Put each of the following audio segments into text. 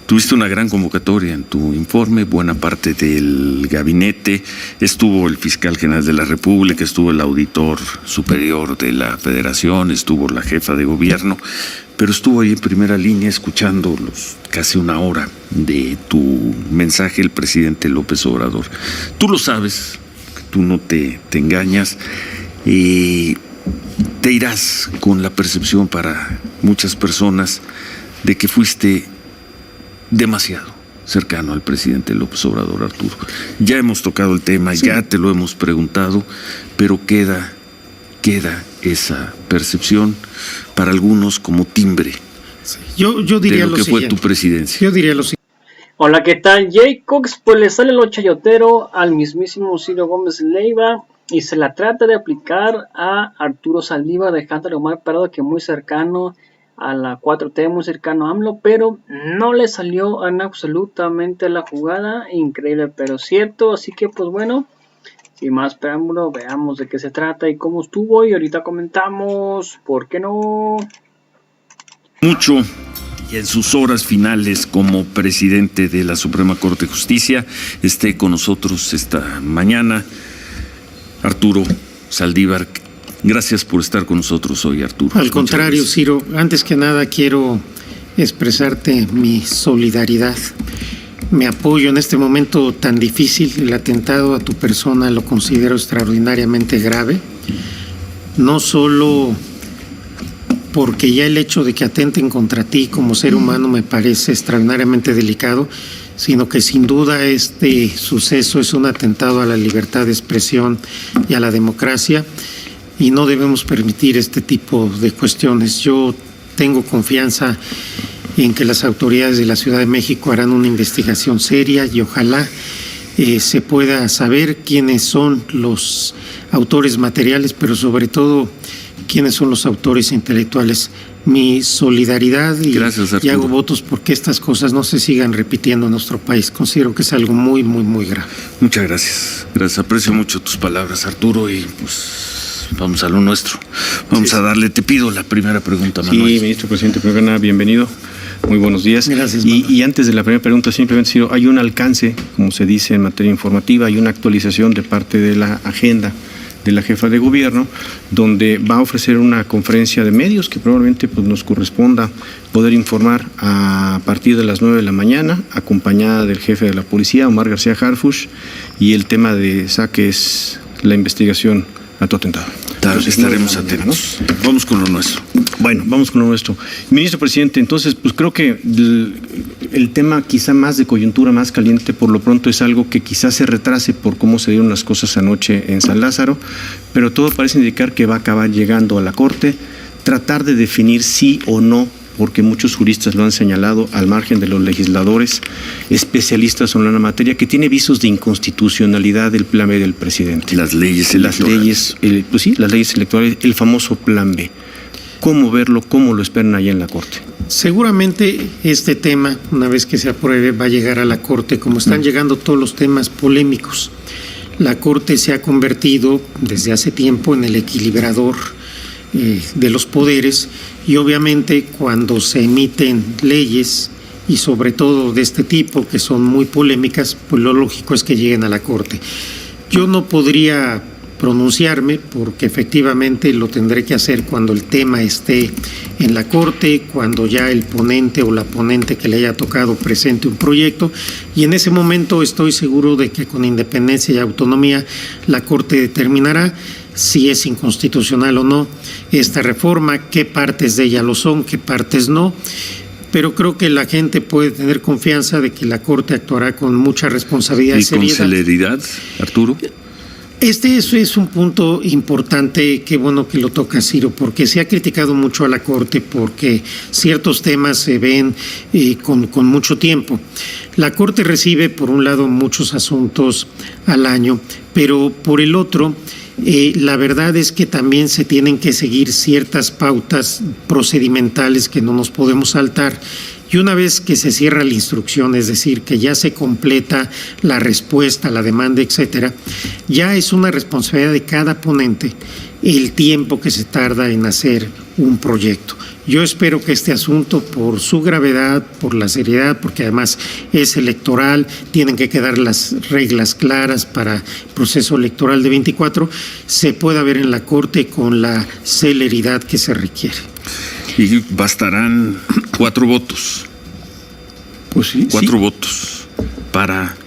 Tuviste una gran convocatoria en tu informe, buena parte del gabinete, estuvo el fiscal general de la República, estuvo el auditor superior de la Federación, estuvo la jefa de gobierno, pero estuvo ahí en primera línea escuchando casi una hora de tu mensaje el presidente López Obrador. Tú lo sabes, tú no te engañas, te irás con la percepción para muchas personas de que fuiste demasiado cercano al presidente López Obrador, Arturo. Ya hemos tocado el tema, sí, ya te lo hemos preguntado, pero queda esa percepción para algunos como timbre, sí, yo diría de lo que fue tu presidencia. Yo diría lo siguiente. Hola, ¿qué tal, Jaycox? Pues le sale el chayotero al mismísimo Ciro Gómez Leiva y se la trata de aplicar a Arturo Saldívar, dejándole Omar Parado, que muy cercano a la 4T, muy cercano a AMLO, pero no le salió en absolutamente la jugada, increíble pero cierto. Así que pues bueno, sin más preámbulo, veamos de qué se trata y cómo estuvo, y ahorita comentamos, ¿por qué no? Mucho, y en sus horas finales como presidente de la Suprema Corte de Justicia, esté con nosotros esta mañana Arturo Saldívar. Gracias por estar con nosotros hoy, Arturo. Al contrario, Ciro, antes que nada quiero expresarte mi solidaridad, mi apoyo en este momento tan difícil. El atentado a tu persona lo considero extraordinariamente grave, no solo porque ya el hecho de que atenten contra ti como ser humano me parece extraordinariamente delicado, sino que sin duda este suceso es un atentado a la libertad de expresión y a la democracia, y no debemos permitir este tipo de cuestiones. Yo tengo confianza en que las autoridades de la Ciudad de México harán una investigación seria y ojalá se pueda saber quiénes son los autores materiales, pero sobre todo quiénes son los autores intelectuales. Mi solidaridad y hago votos porque estas cosas no se sigan repitiendo en nuestro país. Considero que es algo muy, muy, muy grave. Muchas gracias. Gracias, aprecio mucho tus palabras, Arturo, y pues vamos a lo nuestro. Vamos a darle, te pido la primera pregunta, Manuel. Sí, ministro presidente, primero que nada, bienvenido. Muy buenos días. Gracias, y antes de la primera pregunta, simplemente, Ciro, hay un alcance, como se dice en materia informativa, hay una actualización de parte de la agenda de la jefa de gobierno, donde va a ofrecer una conferencia de medios que probablemente pues, nos corresponda poder informar a partir de las 9 de la mañana, acompañada del jefe de la policía, Omar García Harfuch, y el tema de saques la investigación a tu atentado. Estaremos atentos. Vamos con lo nuestro. Bueno, vamos con lo nuestro. Ministro presidente, entonces, pues creo que el tema quizá más de coyuntura, más caliente, por lo pronto es algo que quizás se retrase por cómo se dieron las cosas anoche en San Lázaro, pero todo parece indicar que va a acabar llegando a la Corte, tratar de definir sí o no, porque muchos juristas lo han señalado, al margen de los legisladores, especialistas en la materia, que tiene visos de inconstitucionalidad del plan B del presidente. Las leyes electorales. Las leyes electorales, el famoso plan B. ¿Cómo verlo? ¿Cómo lo esperan allá en la Corte? Seguramente este tema, una vez que se apruebe, va a llegar a la Corte, como están llegando todos los temas polémicos. La Corte se ha convertido desde hace tiempo en el equilibrador de los poderes, y obviamente cuando se emiten leyes y sobre todo de este tipo que son muy polémicas, pues lo lógico es que lleguen a la Corte. Yo no podría pronunciarme porque efectivamente lo tendré que hacer cuando el tema esté en la Corte, cuando ya el ponente o la ponente que le haya tocado presente un proyecto, y en ese momento estoy seguro de que con independencia y autonomía la Corte determinará si es inconstitucional o no esta reforma, qué partes de ella lo son, qué partes no, pero creo que la gente puede tener confianza de que la Corte actuará con mucha responsabilidad y seriedad. ¿Y con celeridad, Arturo? Eso es un punto importante, qué bueno que lo toca Ciro, porque se ha criticado mucho a la Corte porque ciertos temas se ven con mucho tiempo. La Corte recibe, por un lado, muchos asuntos al año, pero por el otro, la verdad es que también se tienen que seguir ciertas pautas procedimentales que no nos podemos saltar. Y una vez que se cierra la instrucción, es decir, que ya se completa la respuesta, la demanda, etcétera, ya es una responsabilidad de cada ponente el tiempo que se tarda en hacer un proyecto. Yo espero que este asunto, por su gravedad, por la seriedad, porque además es electoral, tienen que quedar las reglas claras para el proceso electoral de 24, se pueda ver en la Corte con la celeridad que se requiere. Y bastarán 4 votos. Pues sí. 4 votos para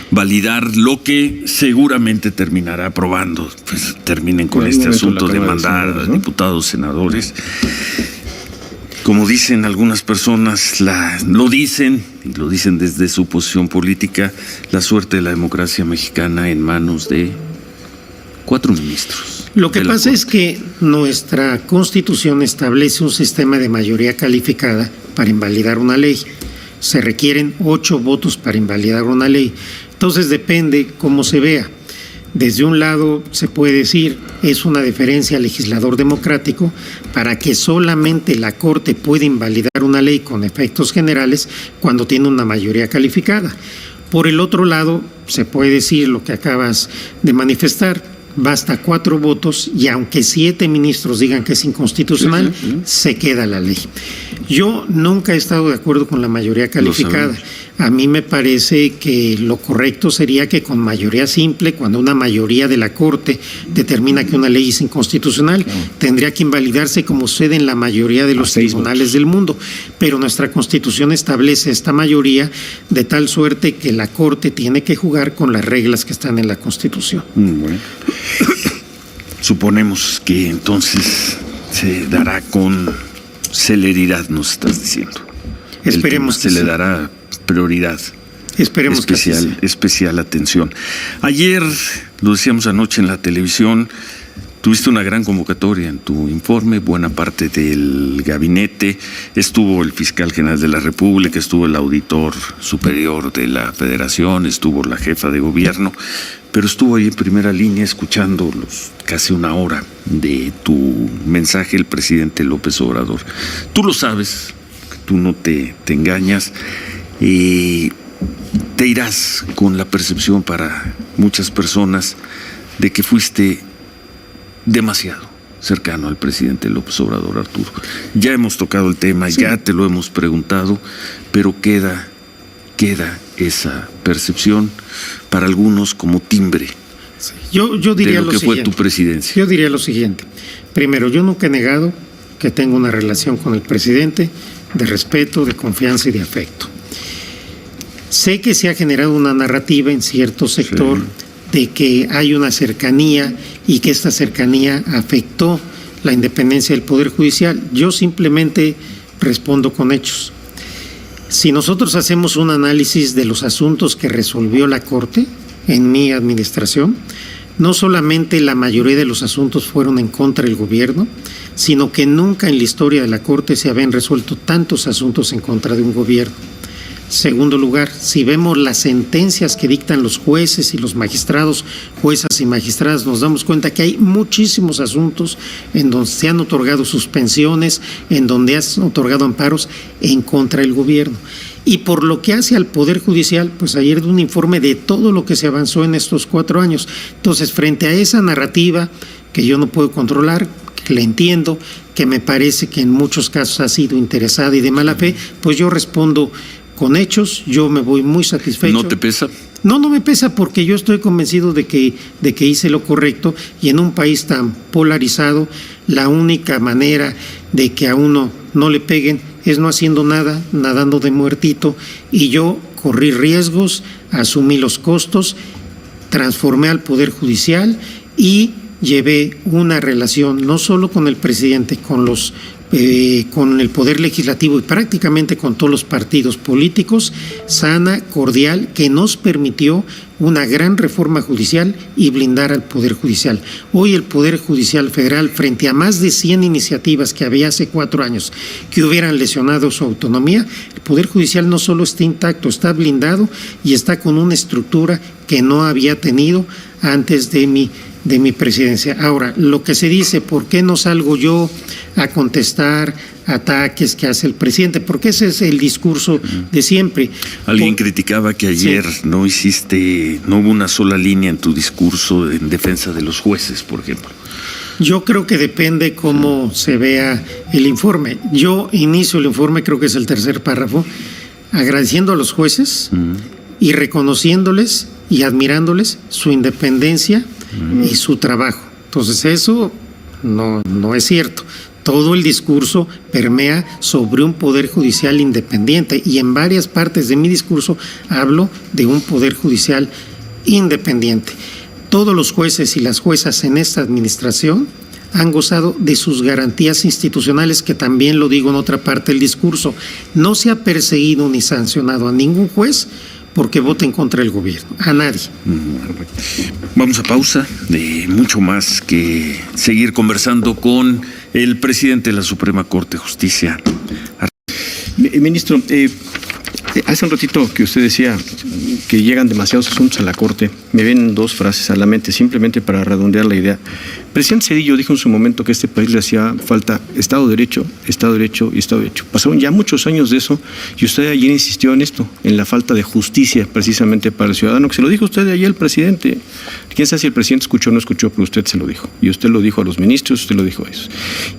validar lo que seguramente terminará aprobando. Pues terminen con este asunto de mandar a diputados, senadores. Como dicen algunas personas, lo dicen desde su posición política, la suerte de la democracia mexicana en manos de 4 ministros. Lo que pasa es que nuestra Constitución establece un sistema de mayoría calificada para invalidar una ley. Se requieren 8 votos para invalidar una ley. Entonces depende cómo se vea. Desde un lado se puede decir es una deferencia al legislador democrático para que solamente la Corte puede invalidar una ley con efectos generales cuando tiene una mayoría calificada. Por el otro lado se puede decir lo que acabas de manifestar, basta 4 votos y aunque 7 ministros digan que es inconstitucional, se queda la ley. Yo nunca he estado de acuerdo con la mayoría calificada. A mí me parece que lo correcto sería que con mayoría simple, cuando una mayoría de la Corte determina que una ley es inconstitucional, tendría que invalidarse como sucede en la mayoría de los tribunales del mundo. Pero nuestra Constitución establece esta mayoría de tal suerte que la Corte tiene que jugar con las reglas que están en la Constitución. Bueno. Suponemos que entonces se dará con celeridad, nos estás diciendo. Esperemos que se le dará prioridad. Esperemos especial atención. Ayer, lo decíamos anoche en la televisión, tuviste una gran convocatoria en tu informe, buena parte del gabinete, estuvo el fiscal general de la República, estuvo el auditor superior de la Federación, estuvo la jefa de gobierno, pero estuvo ahí en primera línea escuchando casi una hora de tu mensaje el presidente López Obrador. Tú lo sabes, tú no te engañas, te irás con la percepción para muchas personas de que fuiste demasiado cercano al presidente López Obrador, Arturo. Ya hemos tocado el tema, ya te lo hemos preguntado, pero queda esa percepción para algunos como timbre yo diría de lo que fue tu presidencia. Yo diría lo siguiente. Primero, yo nunca he negado que tengo una relación con el presidente de respeto, de confianza y de afecto. Sé que se ha generado una narrativa en cierto sector de que hay una cercanía y que esta cercanía afectó la independencia del Poder Judicial. Yo simplemente respondo con hechos. Si nosotros hacemos un análisis de los asuntos que resolvió la Corte en mi administración, no solamente la mayoría de los asuntos fueron en contra del gobierno, sino que nunca en la historia de la Corte se habían resuelto tantos asuntos en contra de un gobierno. Segundo lugar, si vemos las sentencias que dictan los jueces y los magistrados, juezas y magistradas, nos damos cuenta que hay muchísimos asuntos en donde se han otorgado suspensiones, en donde se han otorgado amparos en contra del gobierno. Y por lo que hace al Poder Judicial, pues ayer de un informe de todo lo que se avanzó en estos 4 años. Entonces, frente a esa narrativa que yo no puedo controlar, que la entiendo, que me parece que en muchos casos ha sido interesada y de mala fe, pues yo respondo con hechos. Yo me voy muy satisfecho. ¿No te pesa? No me pesa porque yo estoy convencido de que hice lo correcto, y en un país tan polarizado, la única manera de que a uno no le peguen es no haciendo nada, nadando de muertito, y yo corrí riesgos, asumí los costos, transformé al Poder Judicial y llevé una relación no solo con el presidente, con el Poder Legislativo y prácticamente con todos los partidos políticos, sana, cordial, que nos permitió una gran reforma judicial y blindar al Poder Judicial. Hoy el Poder Judicial Federal, frente a más de 100 iniciativas que había hace 4 años que hubieran lesionado su autonomía, el Poder Judicial no solo está intacto, está blindado y está con una estructura que no había tenido antes de mi presidencia. Ahora, lo que se dice, ¿por qué no salgo yo a contestar ataques que hace el presidente? Porque ese es el discurso de siempre. Alguien criticaba que ayer no hubo una sola línea en tu discurso en defensa de los jueces, por ejemplo. Yo creo que depende cómo se vea el informe. Yo inicio el informe, creo que es el tercer párrafo, agradeciendo a los jueces y reconociéndoles y admirándoles su independencia y su trabajo. Entonces eso no es cierto. Todo el discurso permea sobre un poder judicial independiente y en varias partes de mi discurso hablo de un poder judicial independiente. Todos los jueces y las juezas en esta administración han gozado de sus garantías institucionales, que también lo digo en otra parte del discurso. No se ha perseguido ni sancionado a ningún juez porque voten contra el gobierno, a nadie. Vamos a pausa, de mucho más que seguir conversando con el presidente de la Suprema Corte de Justicia. Ministro, hace un ratito que usted decía que llegan demasiados asuntos a la Corte, me ven dos frases a la mente, simplemente para redondear la idea. El presidente Zedillo dijo en su momento que a este país le hacía falta Estado de Derecho, Estado de Derecho y Estado de Derecho. Pasaron ya muchos años de eso y usted ayer insistió en esto, en la falta de justicia precisamente para el ciudadano, que se lo dijo usted ayer al presidente. Quién sabe si el presidente escuchó o no escuchó, pero usted se lo dijo. Y usted lo dijo a los ministros, usted lo dijo a eso.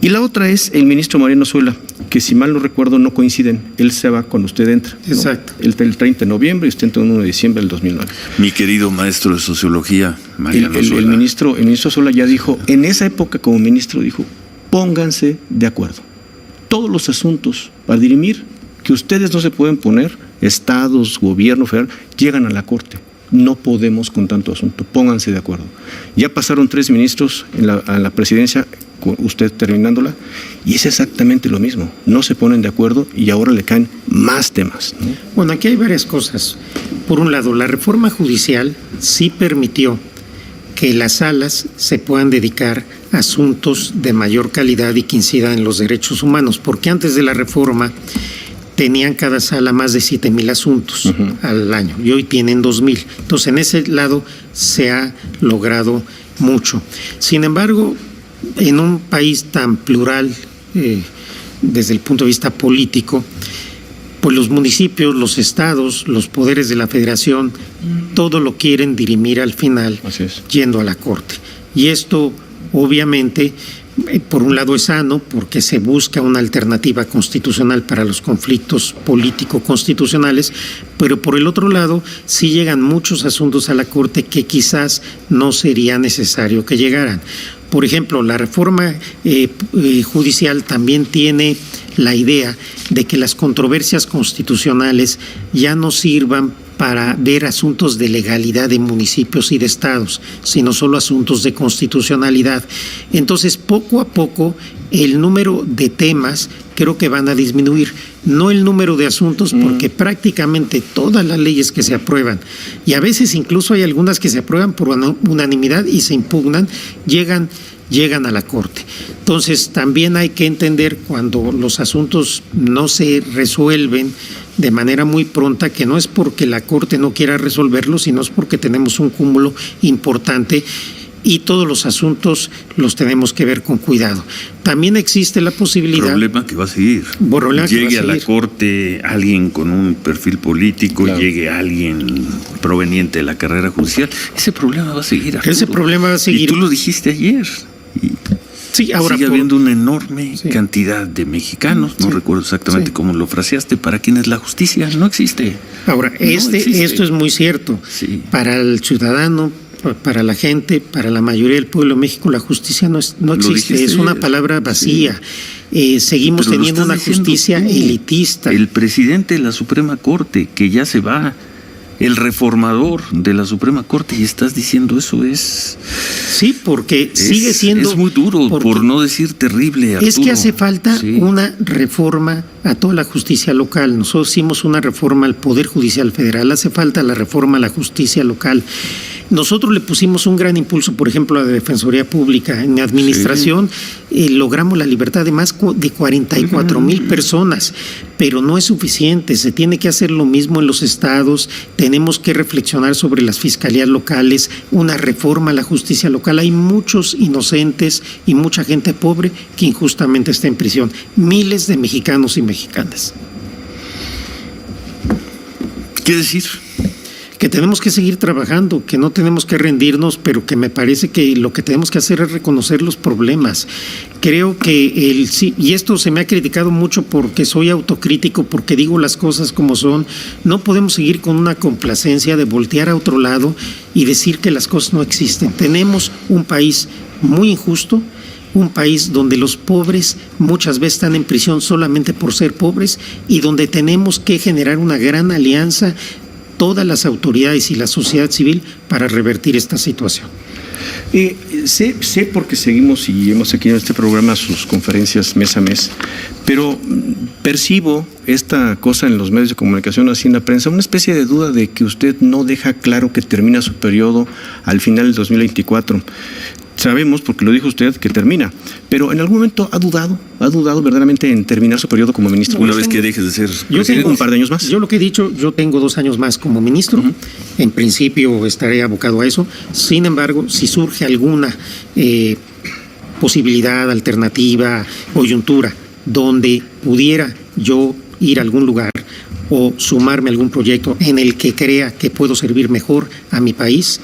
Y la otra es el ministro Mariano Zuela, que si mal no recuerdo no coinciden. Él se va cuando usted entra, ¿no? Exacto. El 30 de noviembre y usted entra el 1 de diciembre del 2009. Mi querido maestro de Sociología, Mariano Zuela. El ministro Zuela ya dijo, en esa época como ministro dijo, pónganse de acuerdo. Todos los asuntos para dirimir que ustedes no se pueden poner, estados, gobierno federal, llegan a la Corte. No podemos con tanto asunto, pónganse de acuerdo. Ya pasaron 3 ministros a la presidencia, con usted terminándola, y es exactamente lo mismo. No se ponen de acuerdo y ahora le caen más temas, ¿no? Bueno, aquí hay varias cosas. Por un lado, la reforma judicial sí permitió que las salas se puedan dedicar a asuntos de mayor calidad y que incidan en los derechos humanos, porque antes de la reforma tenían cada sala más de 7,000 asuntos al año y hoy tienen 2,000. Entonces, en ese lado se ha logrado mucho. Sin embargo, en un país tan plural desde el punto de vista político, pues los municipios, los estados, los poderes de la federación, todo lo quieren dirimir al final yendo a la Corte. Y esto, obviamente, por un lado es sano porque se busca una alternativa constitucional para los conflictos político-constitucionales, pero por el otro lado sí llegan muchos asuntos a la Corte que quizás no sería necesario que llegaran. Por ejemplo, la reforma judicial también tiene la idea de que las controversias constitucionales ya no sirvan para ver asuntos de legalidad de municipios y de estados, sino solo asuntos de constitucionalidad. Entonces, poco a poco, el número de temas creo que van a disminuir, no el número de asuntos, porque prácticamente todas las leyes que se aprueban, y a veces incluso hay algunas que se aprueban por unanimidad y se impugnan, llegan a la Corte. Entonces, también hay que entender cuando los asuntos no se resuelven de manera muy pronta, que no es porque la Corte no quiera resolverlo, sino es porque tenemos un cúmulo importante y todos los asuntos los tenemos que ver con cuidado. También existe la posibilidad... Problema que va a seguir. Llegue a la Corte alguien con un perfil político, claro, llegue alguien proveniente de la carrera judicial. Ese problema va a seguir, Arturo. Ese problema va a seguir. Y tú lo dijiste ayer. Sí, ahora sigue habiendo una enorme cantidad de mexicanos, no recuerdo exactamente cómo lo fraseaste, para quienes la justicia no existe. Ahora, esto es muy cierto. Sí. Para el ciudadano, para la gente, para la mayoría del pueblo de México, la justicia no existe, es una palabra vacía. Sí. Seguimos teniendo una justicia elitista. El presidente de la Suprema Corte, que ya se va, el reformador de la Suprema Corte, y estás diciendo eso es... Sí, porque sigue siendo... Es muy duro, por no decir terrible, Arturo. Es que hace falta una reforma a toda la justicia local. Nosotros hicimos una reforma al Poder Judicial Federal, hace falta la reforma a la justicia local. Nosotros le pusimos un gran impulso, por ejemplo, a la Defensoría Pública. En administración logramos la libertad de más de 44,000 personas, pero no es suficiente. Se tiene que hacer lo mismo en los estados. Tenemos que reflexionar sobre las fiscalías locales, una reforma a la justicia local. Hay muchos inocentes y mucha gente pobre que injustamente está en prisión. Miles de mexicanos y mexicanas. ¿Qué decir? que tenemos que seguir trabajando, que no tenemos que rendirnos, pero que me parece que lo que tenemos que hacer es reconocer los problemas. Creo que y esto se me ha criticado mucho porque soy autocrítico, porque digo las cosas como son. No podemos seguir con una complacencia de voltear a otro lado y decir que las cosas no existen. Tenemos un país muy injusto, un país donde los pobres muchas veces están en prisión solamente por ser pobres y donde tenemos que generar una gran alianza, todas las autoridades y la sociedad civil, para revertir esta situación. Sé porque seguimos y hemos aquí en este programa sus conferencias mes a mes, pero percibo esta cosa en los medios de comunicación, así en la prensa, una especie de duda de que usted no deja claro que termina su periodo al final del 2024. Sabemos, porque lo dijo usted, que termina, pero en algún momento ha dudado verdaderamente en terminar su periodo como ministro. Una vez que dejes de ser presidente, un par de años más. Yo lo que he dicho, yo tengo 2 años más como ministro. En principio estaré abocado a eso. Sin embargo, si surge alguna posibilidad, alternativa, coyuntura, donde pudiera yo ir a algún lugar o sumarme a algún proyecto en el que crea que puedo servir mejor a mi país,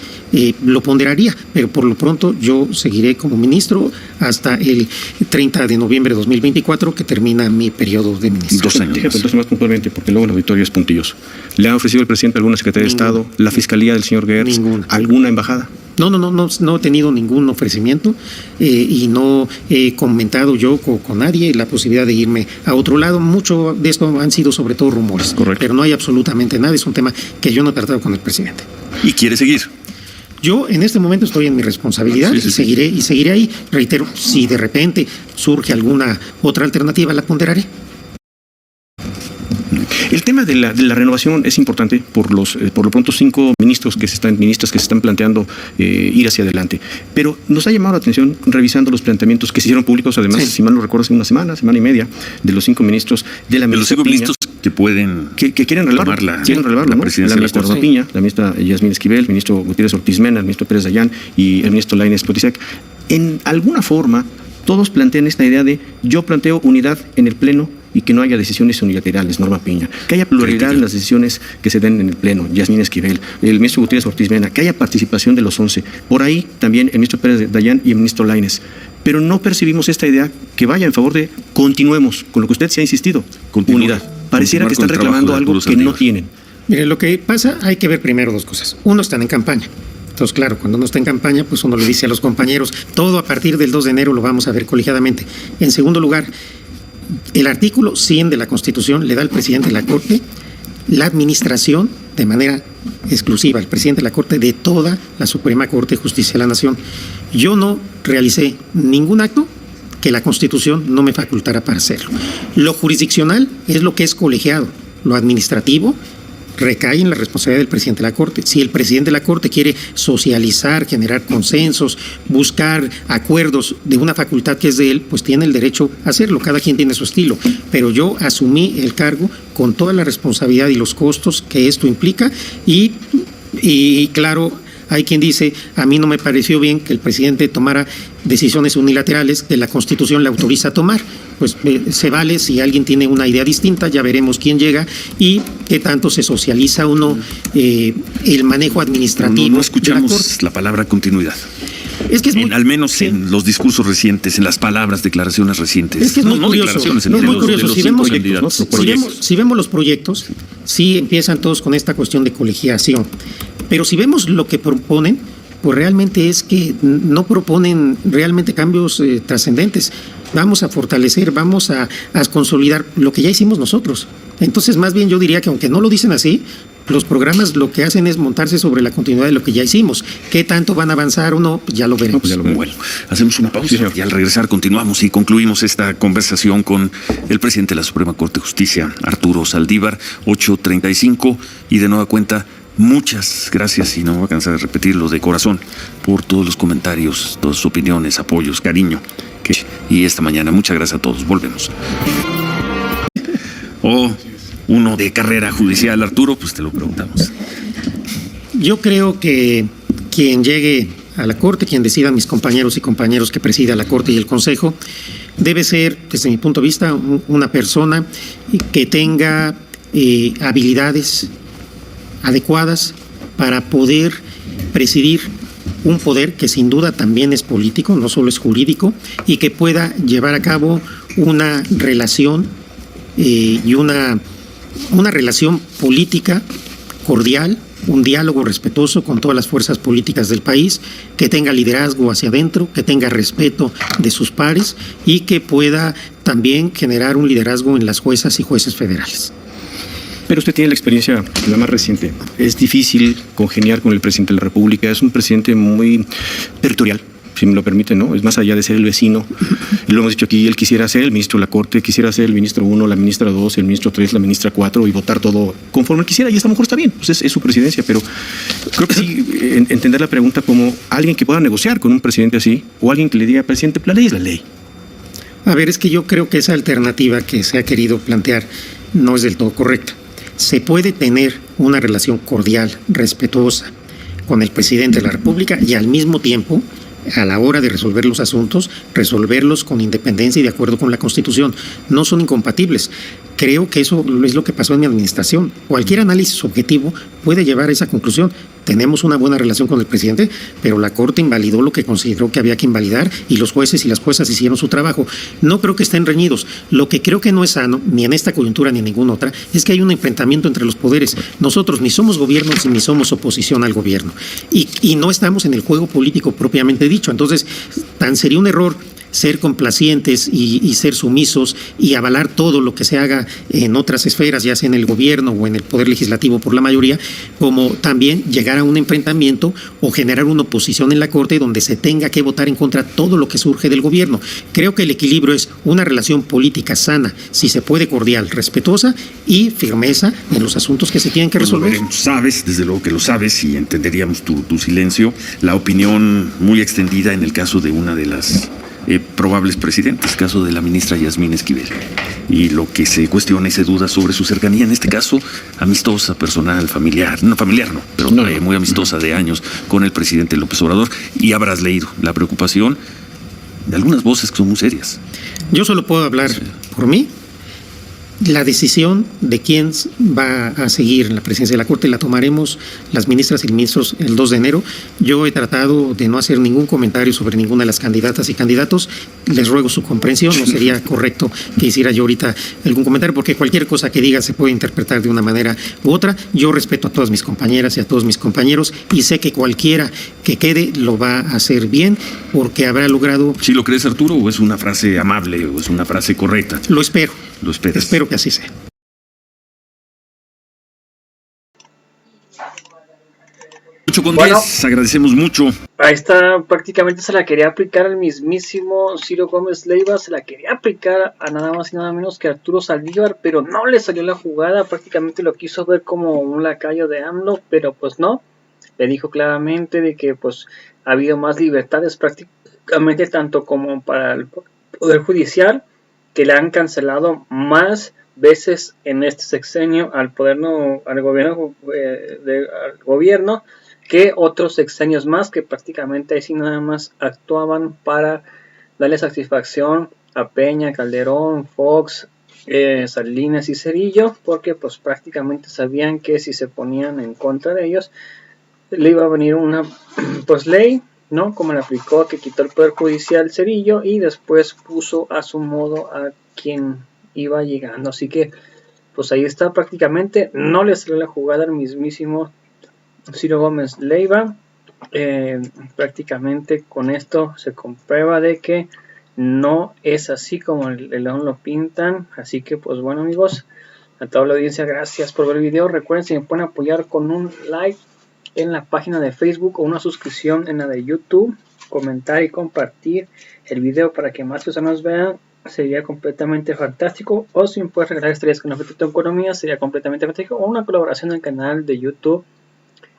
lo ponderaría, pero por lo pronto yo seguiré como ministro hasta el 30 de noviembre de 2024, que termina mi periodo de ministro. 2 años. Entonces, más puntualmente, porque luego el auditorio es puntilloso. ¿Le ha ofrecido el presidente alguna Secretaría de Estado, la Fiscalía del señor Gertz, alguna embajada? No he tenido ningún ofrecimiento y no he comentado yo con nadie la posibilidad de irme a otro lado. Mucho de esto han sido sobre todo rumores. Correcto. Pero no hay absolutamente nada, es un tema que yo no he tratado con el presidente. ¿Y quiere seguir? Yo en este momento estoy en mi responsabilidad y seguiré ahí. Reitero, si de repente surge alguna otra alternativa, la ponderaré. El tema de la renovación es importante por lo pronto 5 ministras que se están planteando ir hacia adelante. Pero nos ha llamado la atención, revisando los planteamientos que se hicieron públicos, además, si mal no recuerdo, hace una semana y media, de los 5 ministros de la ministra Piña, ministros que pueden que quieren relevarla, ¿no? presidencia. La ministra Rosa Piña, la ministra Yasmín Esquivel, el ministro Gutiérrez Ortiz Mena, el ministro Pérez Dayán y el ministro Lainez Potisek. En alguna forma, todos plantean esta idea de: yo planteo unidad en el Pleno y que no haya decisiones unilaterales, Norma Piña, que haya pluralidad en las decisiones que se den en el Pleno, Yasmín Esquivel, el ministro Gutiérrez Ortiz Mena, que haya participación de los 11, por ahí también el ministro Pérez Dayán y el ministro Lainez. Pero no percibimos esta idea que vaya en favor de continuemos con lo que usted se ha insistido, unidad. Pareciera que están reclamando algo que no tienen. Mire, lo que pasa, hay que ver primero 2 cosas. Uno, están en campaña. Entonces, claro, cuando uno está en campaña, pues uno le dice a los compañeros, todo a partir del 2 de enero lo vamos a ver colegiadamente. En segundo lugar, el artículo 100 de la Constitución le da al presidente de la Corte la administración de manera exclusiva, al presidente de la Corte, de toda la Suprema Corte de Justicia de la Nación. Yo no realicé ningún acto que la Constitución no me facultara para hacerlo. Lo jurisdiccional es lo que es colegiado, lo administrativo recae en la responsabilidad del presidente de la Corte. Si el presidente de la Corte quiere socializar, generar consensos, buscar acuerdos de una facultad que es de él, pues tiene el derecho a hacerlo. Cada quien tiene su estilo. Pero yo asumí el cargo con toda la responsabilidad y los costos que esto implica y claro, hay quien dice, a mí no me pareció bien que el presidente tomara decisiones unilaterales que la Constitución le autoriza a tomar. Pues se vale, si alguien tiene una idea distinta, ya veremos quién llega y qué tanto se socializa o no el manejo administrativo. No escuchamos la palabra continuidad. Es que es muy, al menos en los discursos recientes, en las palabras, declaraciones recientes. Es que es muy curioso. Si vemos los proyectos, sí empiezan todos con esta cuestión de colegiación. Pero si vemos lo que proponen, pues realmente es que no proponen realmente cambios trascendentes. Vamos a fortalecer, vamos a consolidar lo que ya hicimos nosotros. Entonces, más bien yo diría que aunque no lo dicen así, los programas lo que hacen es montarse sobre la continuidad de lo que ya hicimos. ¿Qué tanto van a avanzar o no? Pues ya lo veremos. Bueno, hacemos una pausa y al regresar continuamos y concluimos esta conversación con el presidente de la Suprema Corte de Justicia, Arturo Saldívar, 8:35, y de nueva cuenta, muchas gracias, y no me voy a cansar de repetirlo de corazón, por todos los comentarios, todas sus opiniones, apoyos, cariño. Y esta mañana, muchas gracias a todos. Volvemos. Uno de carrera judicial, Arturo, pues te lo preguntamos. Yo creo que quien llegue a la Corte, quien decida, mis compañeros y compañeros que presida la Corte y el Consejo, debe ser, desde mi punto de vista, una persona que tenga habilidades adecuadas para poder presidir un poder que sin duda también es político, no solo es jurídico, y que pueda llevar a cabo una relación y una relación política cordial, un diálogo respetuoso con todas las fuerzas políticas del país, que tenga liderazgo hacia adentro, que tenga respeto de sus pares y que pueda también generar un liderazgo en las juezas y jueces federales. Pero usted tiene la experiencia, la más reciente. Es difícil congeniar con el presidente de la República. Es un presidente muy territorial, si me lo permite, ¿no? Es más allá de ser el vecino. Lo hemos dicho aquí, él quisiera ser el ministro de la Corte, quisiera ser el ministro 1, la ministra 2, el ministro 3, la ministra 4 y votar todo conforme él quisiera, y a lo mejor está bien, pues es su presidencia, pero creo que sí entender la pregunta como alguien que pueda negociar con un presidente así, o alguien que le diga, presidente, la ley es la ley. A ver, es que yo creo que esa alternativa que se ha querido plantear no es del todo correcta. Se puede tener una relación cordial, respetuosa con el presidente de la República y al mismo tiempo, a la hora de resolver los asuntos, resolverlos con independencia y de acuerdo con la Constitución. No son incompatibles. Creo que eso es lo que pasó en mi administración. Cualquier análisis objetivo puede llevar a esa conclusión. Tenemos una buena relación con el presidente, pero la Corte invalidó lo que consideró que había que invalidar y los jueces y las juezas hicieron su trabajo. No creo que estén reñidos. Lo que creo que no es sano, ni en esta coyuntura ni en ninguna otra, es que hay un enfrentamiento entre los poderes. Nosotros ni somos gobierno ni somos oposición al gobierno. Y no estamos en el juego político propiamente dicho. Entonces, tan sería un error ser complacientes y ser sumisos y avalar todo lo que se haga en otras esferas, ya sea en el gobierno o en el poder legislativo por la mayoría, como también llegar a un enfrentamiento o generar una oposición en la Corte donde se tenga que votar en contra todo lo que surge del gobierno. Creo que el equilibrio es una relación política sana, si se puede cordial, respetuosa y firmeza en los asuntos que se tienen que resolver. Sabes, desde luego que lo sabes y entenderíamos tu silencio, la opinión muy extendida en el caso de una de las probables presidentes, caso de la ministra Yasmín Esquivel, y lo que se cuestiona y se duda sobre su cercanía, en este caso amistosa, personal, familiar, pero muy amistosa de años con el presidente López Obrador, y habrás leído la preocupación de algunas voces que son muy serias. Yo solo puedo hablar por mí. La decisión de quién va a seguir en la presidencia de la Corte la tomaremos las ministras y ministros el 2 de enero. Yo he tratado de no hacer ningún comentario sobre ninguna de las candidatas y candidatos. Les ruego su comprensión. No sería correcto que hiciera yo ahorita algún comentario porque cualquier cosa que diga se puede interpretar de una manera u otra. Yo respeto a todas mis compañeras y a todos mis compañeros y sé que cualquiera que quede lo va a hacer bien porque habrá logrado... ¿Sí lo crees, Arturo, o es una frase amable o es una frase correcta? Lo espero. Lo esperas. Espero que así sea. Bueno, agradecemos mucho. Ahí está, prácticamente se la quería aplicar al mismísimo Ciro Gómez Leiva, se la quería aplicar a nada más y nada menos que Arturo Saldívar, pero no le salió la jugada, prácticamente lo quiso ver como un lacayo de AMLO, pero pues no, le dijo claramente de que pues ha habido más libertades prácticamente tanto como para el Poder Judicial, que le han cancelado más veces en este sexenio al gobierno que otros sexenios más, que prácticamente así nada más actuaban para darle satisfacción a Peña, Calderón, Fox, Salinas y Cedillo, porque pues prácticamente sabían que si se ponían en contra de ellos le iba a venir una pues ley, ¿no? Como le aplicó, que quitó el Poder Judicial Cedillo y después puso a su modo a quien iba llegando. Así que pues ahí está, prácticamente no le salió la jugada al mismísimo Ciro Gómez Leiva. Prácticamente con esto se comprueba de que no es así como el león lo pintan. Así que pues bueno, amigos, a toda la audiencia, gracias por ver el video. Recuerden, si me pueden apoyar con un like en la página de Facebook o una suscripción en la de YouTube, comentar y compartir el video para que más personas vean, sería completamente fantástico. O si me puedes regalar estrellas con efecto de economía, sería completamente fantástico. O una colaboración en el canal de YouTube,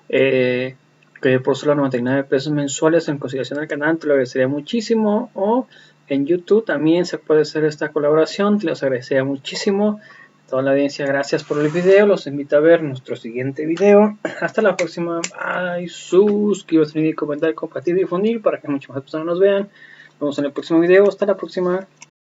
que por solo 99 pesos mensuales en consideración del canal, te lo agradecería muchísimo. O en YouTube también se puede hacer esta colaboración, te los agradecería muchísimo. Toda la audiencia, gracias por el video. Los invito a ver nuestro siguiente video. Hasta la próxima. Bye. Suscríbete, comentar, compartir y difundir para que muchas más personas nos vean. Nos vemos en el próximo video. Hasta la próxima.